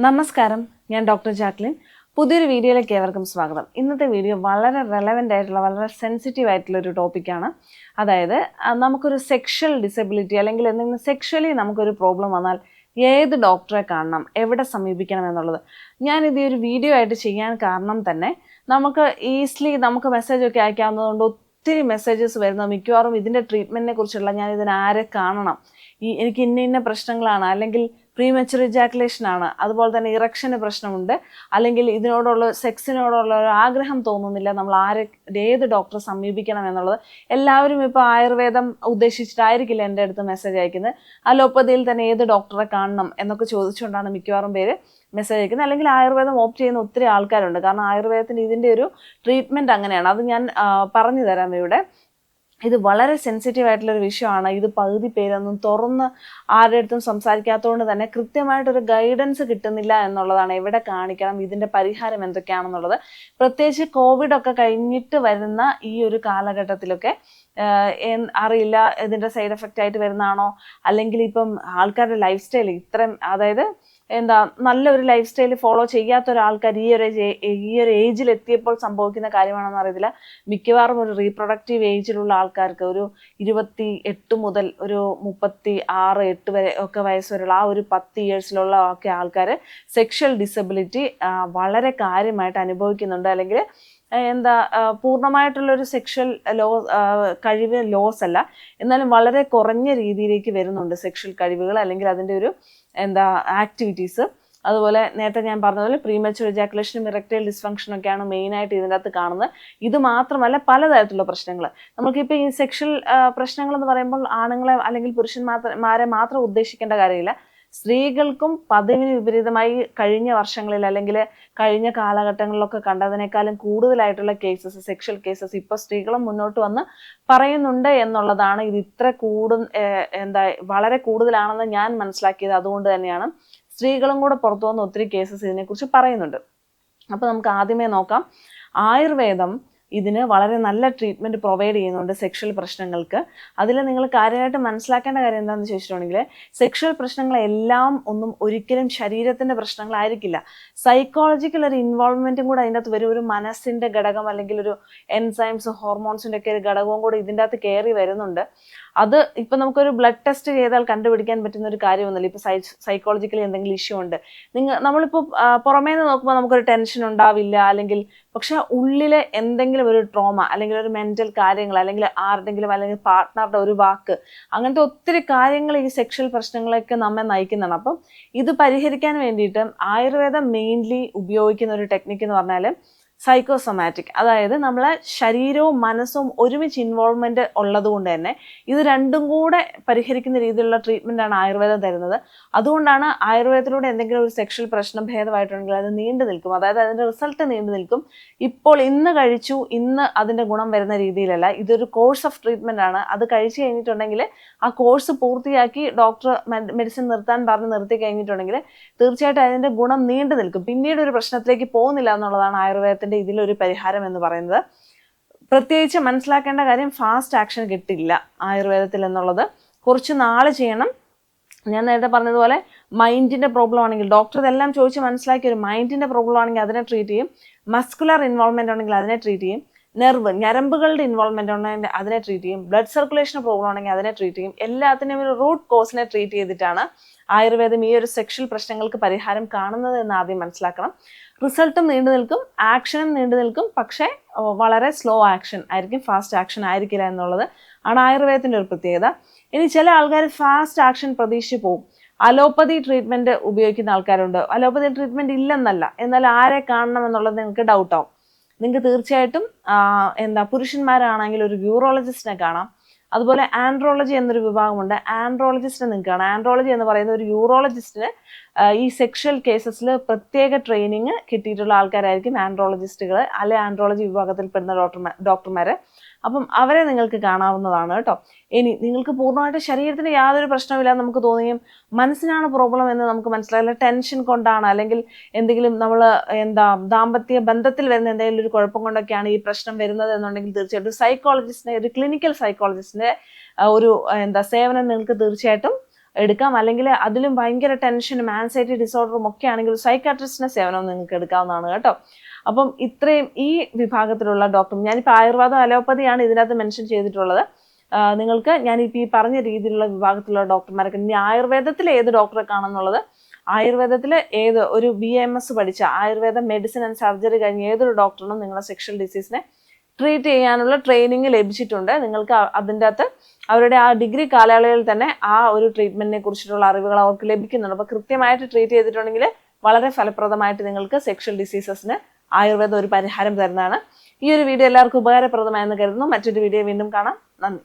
നമസ്കാരം, ഞാൻ doctor Jacqueline. പുതിയൊരു വീഡിയോയിലേക്ക് ഏവർക്കും സ്വാഗതം. ഇന്നത്തെ വീഡിയോ വളരെ റെലവൻ്റ് ആയിട്ടുള്ള, വളരെ സെൻസിറ്റീവ് ആയിട്ടുള്ള ഒരു ടോപ്പിക്കാണ്. അതായത് നമുക്കൊരു സെക്ഷൽ ഡിസബിലിറ്റി അല്ലെങ്കിൽ എന്തെങ്കിലും സെക്ഷലി നമുക്കൊരു പ്രോബ്ലം വന്നാൽ ഏത് ഡോക്ടറെ കാണണം, എവിടെ സമീപിക്കണം എന്നുള്ളത്. ഞാനിത് ഒരു വീഡിയോ ആയിട്ട് ചെയ്യാൻ കാരണം തന്നെ നമുക്ക് ഈസിലി നമുക്ക് മെസ്സേജൊക്കെ അയക്കാവുന്നതുകൊണ്ട് ഒത്തിരി മെസ്സേജസ് വരുന്നു. മിക്കവാറും ഇതിൻ്റെ ട്രീറ്റ്മെൻറ്റിനെ കുറിച്ചുള്ള ഞാൻ ഇതിന് ആരെ കാണണം, എനിക്ക് ഇന്ന പ്രശ്നങ്ങളാണ്, അല്ലെങ്കിൽ പ്രീമച്ചുർ ഇജാക്കുലേഷൻ ആണ്, അതുപോലെ തന്നെ ഇറക്ഷന് പ്രശ്നമുണ്ട്, അല്ലെങ്കിൽ ഇതിനോടുള്ള സെക്സിനോടുള്ള ഒരു ആഗ്രഹം തോന്നുന്നില്ല, നമ്മൾ ഏത് ഡോക്ടറെ സമീപിക്കണം എന്നുള്ളത്. എല്ലാവരും ഇപ്പോൾ ആയുർവേദം ഉദ്ദേശിച്ചിട്ടായിരിക്കില്ല എൻ്റെ അടുത്ത് മെസ്സേജ് അയക്കുന്നത്. അലോപ്പതിയിൽ തന്നെ ഏത് ഡോക്ടറെ കാണണം എന്നൊക്കെ ചോദിച്ചുകൊണ്ടാണ് മിക്കവാറും പേര് മെസ്സേജ് അയക്കുന്നത്. അല്ലെങ്കിൽ ആയുർവേദം ഓപ്റ്റ് ചെയ്യുന്ന ഒത്തിരി ആൾക്കാരുണ്ട്. കാരണം ആയുർവേദത്തിന് ഇതിൻ്റെ ഒരു ട്രീറ്റ്മെൻറ്റ് അങ്ങനെയാണ്. അത് ഞാൻ പറഞ്ഞു തരാം ഇവിടെ. ഇത് വളരെ സെൻസിറ്റീവ് ആയിട്ടുള്ളൊരു വിഷയമാണ്. ഇത് പകുതി പേരൊന്നും തുറന്ന് ആരുടെ അടുത്തും സംസാരിക്കാത്തതുകൊണ്ട് തന്നെ കൃത്യമായിട്ടൊരു ഗൈഡൻസ് കിട്ടുന്നില്ല എന്നുള്ളതാണ്. എവിടെ കാണിക്കണം, ഇതിൻ്റെ പരിഹാരം എന്തൊക്കെയാണെന്നുള്ളത്. പ്രത്യേകിച്ച് കോവിഡ് ഒക്കെ കഴിഞ്ഞിട്ട് വരുന്ന ഈ ഒരു കാലഘട്ടത്തിലൊക്കെ അറിയില്ല ഇതിൻ്റെ സൈഡ് എഫക്റ്റ് ആയിട്ട് വരുന്നതാണോ, അല്ലെങ്കിൽ ഇപ്പം ആൾക്കാരുടെ ലൈഫ് സ്റ്റൈൽ ഇത്രയും, അതായത് നല്ലൊരു ലൈഫ് സ്റ്റൈൽ ഫോളോ ചെയ്യാത്ത ഒരാൾക്കാർ ഈ ഒരു ഏജിൽ എത്തിയപ്പോൾ സംഭവിക്കുന്ന കാര്യമാണെന്ന് അറിയത്തില്ല. മിക്കവാറും ഒരു റീപ്രൊഡക്റ്റീവ് ഏജിലുള്ള ആൾക്കാർക്ക് ഒരു 28 മുതൽ ഒരു 36-8 വരെ ഒക്കെ വയസ്സ് വരെയുള്ള ആ ഒരു 10 ഇയേഴ്സിലുള്ള ഒക്കെ ആൾക്കാർ സെക്ഷൽ ഡിസബിലിറ്റി വളരെ കാര്യമായിട്ട് അനുഭവിക്കുന്നുണ്ട്. അല്ലെങ്കിൽ പൂർണ്ണമായിട്ടുള്ളൊരു സെക്ഷൽ കഴിവ് ലോസ് അല്ല, എന്നാലും വളരെ കുറഞ്ഞ രീതിയിലേക്ക് വരുന്നുണ്ട് സെക്ഷൽ കഴിവുകൾ, അല്ലെങ്കിൽ അതിൻ്റെ ഒരു ആക്ടിവിറ്റീസ്. അതുപോലെ നേരത്തെ ഞാൻ പറഞ്ഞതുപോലെ പ്രീമച്ചുർ ഇജാക്കുലേഷനും ഇറക്ടൈൽ ഡിസ്ഫങ്ഷനും ഒക്കെയാണ് മെയിനായിട്ട് ഇതിൻ്റെ അകത്ത് കാണുന്നത്. ഇത് മാത്രമല്ല പലതരത്തിലുള്ള പ്രശ്നങ്ങൾ. നമുക്കിപ്പോൾ ഈ സെക്ഷൽ പ്രശ്നങ്ങൾ എന്ന് പറയുമ്പോൾ ആണുങ്ങളെ അല്ലെങ്കിൽ പുരുഷന്മാരെ മാത്രം ഉദ്ദേശിക്കേണ്ട കാര്യമില്ല. സ്ത്രീകൾക്കും പതിവിന് വിപരീതമായി കഴിഞ്ഞ വർഷങ്ങളിൽ അല്ലെങ്കിൽ കഴിഞ്ഞ കാലഘട്ടങ്ങളിലൊക്കെ കണ്ടതിനേക്കാളും കൂടുതലായിട്ടുള്ള കേസസ്, സെക്ഷൽ കേസസ് ഇപ്പോൾ സ്ത്രീകളും മുന്നോട്ട് വന്ന് പറയുന്നുണ്ട് എന്നുള്ളതാണ്. ഇത് ഇത്ര വളരെ കൂടുതലാണെന്ന് ഞാൻ മനസ്സിലാക്കിയത് അതുകൊണ്ട് തന്നെയാണ്. സ്ത്രീകളും കൂടെ പുറത്തു വന്ന് ഒത്തിരി കേസസ് ഇതിനെക്കുറിച്ച് പറയുന്നുണ്ട്. അപ്പോൾ നമുക്ക് ആദ്യമേ നോക്കാം. ആയുർവേദം ഇതിന് വളരെ നല്ല ട്രീറ്റ്മെൻറ്റ് പ്രൊവൈഡ് ചെയ്യുന്നുണ്ട് സെക്ഷൽ പ്രശ്നങ്ങൾക്ക്. അതിൽ നിങ്ങൾ കാര്യമായിട്ട് മനസ്സിലാക്കേണ്ട കാര്യം എന്താണെന്ന് ചോദിച്ചിട്ടുണ്ടെങ്കിൽ, സെക്ഷൽ പ്രശ്നങ്ങളെല്ലാം ഒരിക്കലും ശരീരത്തിൻ്റെ പ്രശ്നങ്ങളായിരിക്കില്ല. സൈക്കോളജിക്കൽ ഒരു ഇൻവോൾവ്മെൻറ്റും കൂടെ അതിൻ്റെ അകത്ത് വരും. ഒരു മനസ്സിൻ്റെ ഘടകം അല്ലെങ്കിൽ ഒരു എൻസൈംസ്, ഹോർമോൺസിൻ്റെ ഒക്കെ ഒരു ഘടകവും കൂടെ ഇതിൻ്റെ അകത്ത് കയറി വരുന്നുണ്ട്. അത് ഇപ്പം നമുക്കൊരു ബ്ലഡ് ടെസ്റ്റ് ചെയ്താൽ കണ്ടുപിടിക്കാൻ പറ്റുന്ന ഒരു കാര്യമൊന്നുമില്ല. ഇപ്പോൾ സൈക്കോളജിക്കലി എന്തെങ്കിലും ഇഷ്യൂ ഉണ്ട്, നമ്മളിപ്പോൾ പുറമേ നിന്ന് നോക്കുമ്പോൾ നമുക്കൊരു ടെൻഷൻ ഉണ്ടാവില്ല, അല്ലെങ്കിൽ പക്ഷെ ഉള്ളിലെ എന്തെങ്കിലും ഒരു ട്രോമ അല്ലെങ്കിൽ ഒരു മെന്റൽ കാര്യങ്ങൾ, അല്ലെങ്കിൽ ആരുടെങ്കിലും അല്ലെങ്കിൽ പാർട്ട്ണറുടെ ഒരു വാക്ക്, അങ്ങനത്തെ ഒത്തിരി കാര്യങ്ങൾ ഈ സെക്ഷൽ പ്രശ്നങ്ങളൊക്കെ നമ്മെ നയിക്കുന്നതാണ്. അപ്പം ഇത് പരിഹരിക്കാൻ വേണ്ടിയിട്ട് ആയുർവേദം മെയിൻലി ഉപയോഗിക്കുന്ന ഒരു ടെക്നിക്ക് എന്ന് പറഞ്ഞാൽ സൈക്കോസൊമാറ്റിക്. അതായത് നമ്മളെ ശരീരവും മനസ്സും ഒരുമിച്ച് ഇൻവോൾവ്മെൻറ്റ് ഉള്ളത് കൊണ്ട് തന്നെ ഇത് രണ്ടും കൂടെ പരിഹരിക്കുന്ന രീതിയിലുള്ള ട്രീറ്റ്മെൻറ്റാണ് ആയുർവേദം തരുന്നത്. അതുകൊണ്ടാണ് ആയുർവേദത്തിലൂടെ എന്തെങ്കിലും ഒരു സെക്ഷൽ പ്രശ്നം ഭേദമായിട്ടുണ്ടെങ്കിൽ അത് നീണ്ടു നിൽക്കും, അതായത് അതിൻ്റെ റിസൾട്ട് നീണ്ടു നിൽക്കും. ഇപ്പോൾ ഇന്ന് കഴിച്ചു ഇന്ന് അതിൻ്റെ ഗുണം വരുന്ന രീതിയിലല്ല, ഇതൊരു കോഴ്സ് ഓഫ് ട്രീറ്റ്മെൻ്റ് ആണ്. അത് കഴിച്ചു കഴിഞ്ഞിട്ടുണ്ടെങ്കിൽ ആ കോഴ്സ് പൂർത്തിയാക്കി ഡോക്ടർ മെഡിസിൻ നിർത്താൻ പറഞ്ഞ് നിർത്തി കഴിഞ്ഞിട്ടുണ്ടെങ്കിൽ തീർച്ചയായിട്ടും അതിൻ്റെ ഗുണം നീണ്ടു നിൽക്കും, പിന്നീട് ഒരു പ്രശ്നത്തിലേക്ക് പോകുന്നില്ല എന്നുള്ളതാണ് ആയുർവേദത്തിൻ്റെ ഇതിലൊരു പരിഹാരം എന്ന് പറയുന്നത്. പ്രത്യേകിച്ച് മനസ്സിലാക്കേണ്ട കാര്യം, ഫാസ്റ്റ് ആക്ഷൻ കിട്ടില്ല ആയുർവേദത്തിൽ എന്നുള്ളത്. കുറച്ച് നാൾ ചെയ്യണം. ഞാൻ നേരത്തെ പറഞ്ഞതുപോലെ മൈൻഡിൻ്റെ പ്രോബ്ലം ആണെങ്കിൽ ഡോക്ടർ ഇതെല്ലാം ചോദിച്ച് മനസ്സിലാക്കി, ഒരു മൈൻഡിൻ്റെ പ്രോബ്ലം ആണെങ്കിൽ അതിനെ ട്രീറ്റ് ചെയ്യും. മസ്കുലർ ഇൻവോൾവ്മെൻ്റ് ഉണ്ടെങ്കിൽ അതിനെ ട്രീറ്റ് ചെയ്യും. ഞരമ്പുകളുടെ ഇൻവോൾവ്മെൻ്റ് ഉണ്ടെങ്കിൽ അതിനെ ട്രീറ്റ് ചെയ്യും. ബ്ലഡ് സർക്കുലേഷൻ പ്രോബ്ലം ഉണ്ടെങ്കിൽ അതിനെ ട്രീറ്റ് ചെയ്യും. എല്ലാത്തിനും ഒരു റൂട്ട് കോസിനെ ട്രീറ്റ് ചെയ്തിട്ടാണ് ആയുർവേദം ഈ ഒരു സെക്ഷൽ പ്രശ്നങ്ങൾക്ക് പരിഹാരം കാണുന്നത് എന്ന് ആദ്യം മനസ്സിലാക്കണം. റിസൾട്ടും നീണ്ടു നിൽക്കും, ആക്ഷനും നീണ്ടു നിൽക്കും, പക്ഷേ വളരെ സ്ലോ ആക്ഷൻ ആയിരിക്കും, ഫാസ്റ്റ് ആക്ഷൻ ആയിരിക്കില്ല എന്നുള്ളത് ആണ് ആയുർവേദത്തിൻ്റെ ഒരു പ്രത്യേകത. ഇനി ചില ആൾക്കാർ ഫാസ്റ്റ് ആക്ഷൻ പ്രതീക്ഷിച്ച് പോകും. അലോപ്പതി ട്രീറ്റ്മെൻറ്റ് ഉപയോഗിക്കുന്ന ആൾക്കാരുണ്ട്. അലോപ്പതി ട്രീറ്റ്മെൻറ്റ് ഇല്ലെന്നല്ല, എന്നാൽ ആരെ കാണണം എന്നുള്ളത് നിങ്ങൾക്ക് ഡൗട്ടാവും. നിങ്ങൾക്ക് തീർച്ചയായിട്ടും പുരുഷന്മാരാണെങ്കിൽ ഒരു യൂറോളജിസ്റ്റിനെ കാണാം. അതുപോലെ ആൻഡ്രോളജി എന്നൊരു വിഭാഗമുണ്ട്, ആൻഡ്രോളജിസ്റ്റിനെ നിങ്ങൾക്ക് കാണാം. ആൻഡ്രോളജി എന്ന് പറയുന്ന ഒരു യൂറോളജിസ്റ്റിന് ഈ സെക്ഷൽ കേസസിൽ പ്രത്യേക ട്രെയിനിങ് കിട്ടിയിട്ടുള്ള ആൾക്കാരായിരിക്കും ആൻഡ്രോളജിസ്റ്റുകൾ, അല്ലെ ആൻഡ്രോളജി വിഭാഗത്തിൽപ്പെടുന്ന ഡോക്ടർമാർ. അപ്പം അവരെ നിങ്ങൾക്ക് കാണാവുന്നതാണ് കേട്ടോ. ഇനി നിങ്ങൾക്ക് പൂർണ്ണമായിട്ട് ശരീരത്തിന് യാതൊരു പ്രശ്നമില്ല നമുക്ക് തോന്നുകയും മനസ്സിനാണ് പ്രോബ്ലം എന്ന് നമുക്ക് മനസ്സിലായില്ല, ടെൻഷൻ കൊണ്ടാണ്, അല്ലെങ്കിൽ എന്തെങ്കിലും നമ്മൾ ദാമ്പത്യ ബന്ധത്തിൽ വരുന്ന എന്തെങ്കിലും ഒരു കുഴപ്പം കൊണ്ടൊക്കെയാണ് ഈ പ്രശ്നം വരുന്നത് എന്നുണ്ടെങ്കിൽ തീർച്ചയായിട്ടും സൈക്കോളജിസ്റ്റിനെ, ഒരു ക്ലിനിക്കൽ സൈക്കോളജിസ്റ്റിന്റെ ഒരു സേവനം നിങ്ങൾക്ക് തീർച്ചയായിട്ടും എടുക്കാം. അല്ലെങ്കിൽ അതിലും ഭയങ്കര ടെൻഷനും ആൻസൈറ്റി ഡിസോർഡറും ഒക്കെ ആണെങ്കിൽ സൈക്കാട്രിസ്റ്റിന്റെ സേവനം നിങ്ങൾക്ക് എടുക്കാവുന്നതാണ് കേട്ടോ. അപ്പം ഇത്രയും ഈ വിഭാഗത്തിലുള്ള ഡോക്ടർ, ഞാനിപ്പോൾ ആയുർവേദം അലോപ്പതിയാണ് ഇതിനകത്ത് മെൻഷൻ ചെയ്തിട്ടുള്ളത്. നിങ്ങൾക്ക് ഞാനിപ്പോൾ ഈ പറഞ്ഞ രീതിയിലുള്ള വിഭാഗത്തിലുള്ള ഡോക്ടർമാരൊക്കെ, ഇനി ആയുർവേദത്തിൽ ഏത് ഡോക്ടറെ കാണുന്നുള്ളത്, ആയുർവേദത്തിൽ ഏത് ഒരു BAMS പഠിച്ച ആയുർവേദ മെഡിസിൻ ആൻഡ് സർജറി കഴിഞ്ഞ ഏതൊരു ഡോക്ടറിനും നിങ്ങളുടെ സെക്ഷൽ ഡിസീസിനെ ട്രീറ്റ് ചെയ്യാനുള്ള ട്രെയിനിങ് ലഭിച്ചിട്ടുണ്ട്. നിങ്ങൾക്ക് അതിൻ്റെ അകത്ത് അവരുടെ ആ ഡിഗ്രി കാലയളവിൽ തന്നെ ആ ഒരു ട്രീറ്റ്മെന്റിനെ കുറിച്ചിട്ടുള്ള അറിവുകൾ അവർക്ക് ലഭിക്കുന്നുണ്ട്. അപ്പോൾ കൃത്യമായിട്ട് ട്രീറ്റ് ചെയ്തിട്ടുണ്ടെങ്കിൽ വളരെ ഫലപ്രദമായിട്ട് നിങ്ങൾക്ക് സെക്ഷൽ ഡിസീസസിന് ആയുർവേദം ഒരു പരിഹാരം തരുന്നതാണ്. ഈ ഒരു വീഡിയോ എല്ലാവർക്കും ഉപകാരപ്രദമായെന്ന് കരുതുന്നു. മറ്റൊരു വീഡിയോ വീണ്ടും കാണാം. നന്ദി.